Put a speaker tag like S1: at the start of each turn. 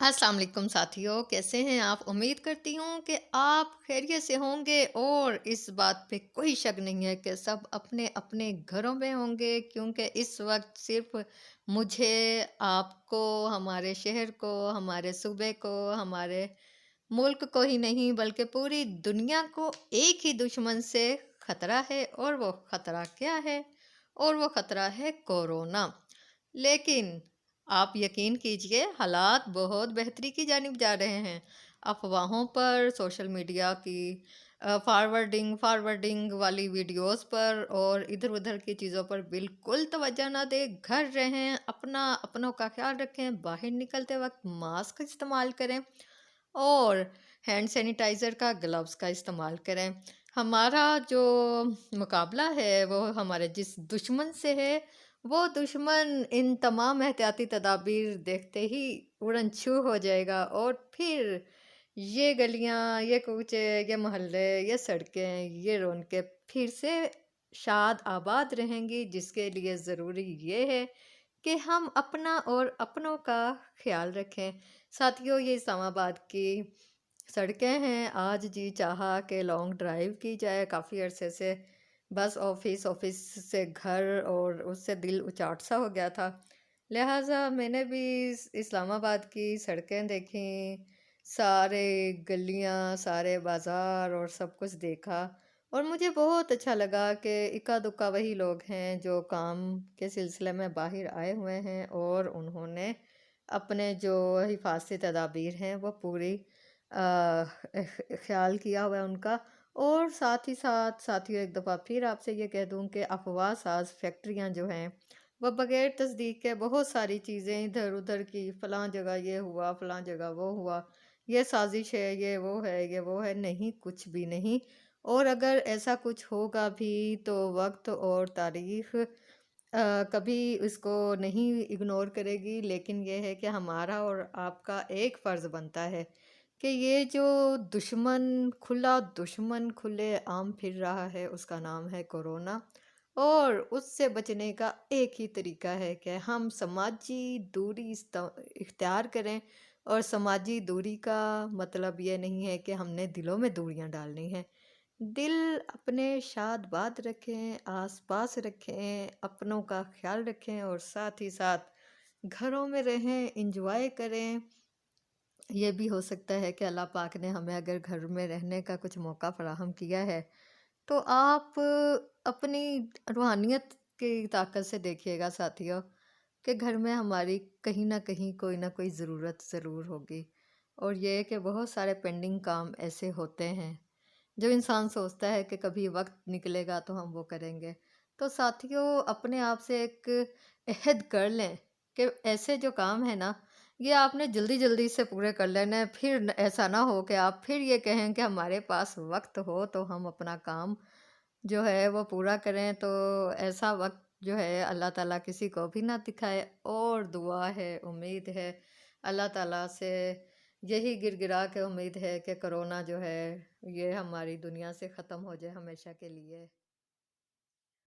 S1: अस्सलाम वालेकुम साथियों, कैसे हैं आप? उम्मीद करती हूँ कि आप खैरियत से होंगे और इस बात पे कोई शक नहीं है कि सब अपने-अपने घरों में होंगे, क्योंकि इस वक़्त सिर्फ़ मुझे, आपको, हमारे शहर को, हमारे सूबे को, हमारे मुल्क को ही नहीं बल्कि पूरी दुनिया को एक ही दुश्मन से खतरा है। और वो खतरा क्या है? और वो खतरा है कोरोना। लेकिन आप यकीन कीजिए, हालात बहुत बेहतरी की जानिब जा रहे हैं। अफ़वाहों पर, सोशल मीडिया की फ़ॉरवर्डिंग वाली वीडियोज़ पर और इधर-उधर की चीज़ों पर बिल्कुल तवज्जो ना दें। घर रहें, अपनों का ख़्याल रखें, बाहर निकलते वक़्त मास्क इस्तेमाल करें और हैंड सैनिटाइज़र का, ग्लव्स का इस्तेमाल करें। हमारा जो मुकाबला है वो हमारे जिस दुश्मन से है, वो दुश्मन इन तमाम एहतियाती तदाबीर देखते ही उड़न-छू हो जाएगा और फिर ये गलियाँ, ये कूचे, ये मोहल्ले, ये सड़कें, ये रौनकें फिर से शाद आबाद रहेंगी, जिसके लिए ज़रूरी ये है कि हम अपना और अपनों का ख़्याल रखें। साथियों, ये इस्लामाबाद की सड़कें हैं, आज जी चाहा कि लॉन्ग ड्राइव की जाए। काफ़ी अरसे से बस ऑफ़िस, ऑफ़िस से घर और उससे दिल उचाट सा हो गया था। लिहाज़ा मैंने भी इस्लामाबाद की सड़कें देखीं, सारे गलियाँ, सारे बाज़ार और सब कुछ देखा और मुझे बहुत अच्छा लगा कि इक्का-दुक्का वही लोग हैं जो काम के सिलसिले में बाहर आए हुए हैं और उन्होंने अपने जो हिफाज़ती तदाबीर हैं वो पूरी ख़्याल किया हुआ है उनका। और साथ ही साथ साथियों, एक दफ़ा फिर आपसे ये कह दूँ कि अफ़वाह साज़ फैक्ट्रियाँ जो हैं, वो बग़ैर तस्दीक के बहुत सारी चीज़ें इधर-उधर की, फ़लाँ जगह ये हुआ, फ़लाँ जगह वो हुआ, ये साज़िश है, ये वो है, ये वो है। नहीं, कुछ भी नहीं। और अगर ऐसा कुछ होगा भी तो वक़्त और तारीख़ कभी इसको नहीं इग्नोर करेगी, लेकिन ये है कि हमारा और आपका एक फ़र्ज़ बनता है कि ये जो दुश्मन खुलेआम फिर रहा है, उसका नाम है कोरोना। और उससे बचने का एक ही तरीका है कि हम समाजी दूरी इख्तियार करें। और समाजी दूरी का मतलब ये नहीं है कि हमने दिलों में दूरियां डालनी हैं। दिल अपने शाद-बाद रखें, आस-पास रखें, अपनों का ख़्याल रखें और साथ ही साथ घरों में रहें, एन्जॉय करें। ये भी हो सकता है कि अल्लाह पाक ने हमें अगर घर में रहने का कुछ मौका फ़राहम किया है, तो आप अपनी रूहानियत की ताकत से देखिएगा साथियों, कि घर में हमारी कहीं न कहीं कोई न कोई ज़रूरत ज़रूर होगी। और ये कि बहुत सारे पेंडिंग काम ऐसे होते हैं जो इंसान सोचता है कि कभी वक़्त निकलेगा तो हम वो करेंगे। तो साथियों, अपने आप से एक अहद कर लें कि ऐसे जो काम है ना, ये आपने जल्दी-जल्दी से पूरे कर लेने हैं। फिर ऐसा ना हो कि आप फिर ये कहें कि हमारे पास वक़्त हो तो हम अपना काम जो है वो पूरा करें। तो ऐसा वक़्त जो है अल्लाह ताला किसी को भी ना दिखाए। और दुआ है, उम्मीद है अल्लाह ताला से, यही गिड़गिड़ा के उम्मीद है कि कोरोना जो है ये हमारी दुनिया से ख़त्म हो जाए हमेशा के लिए।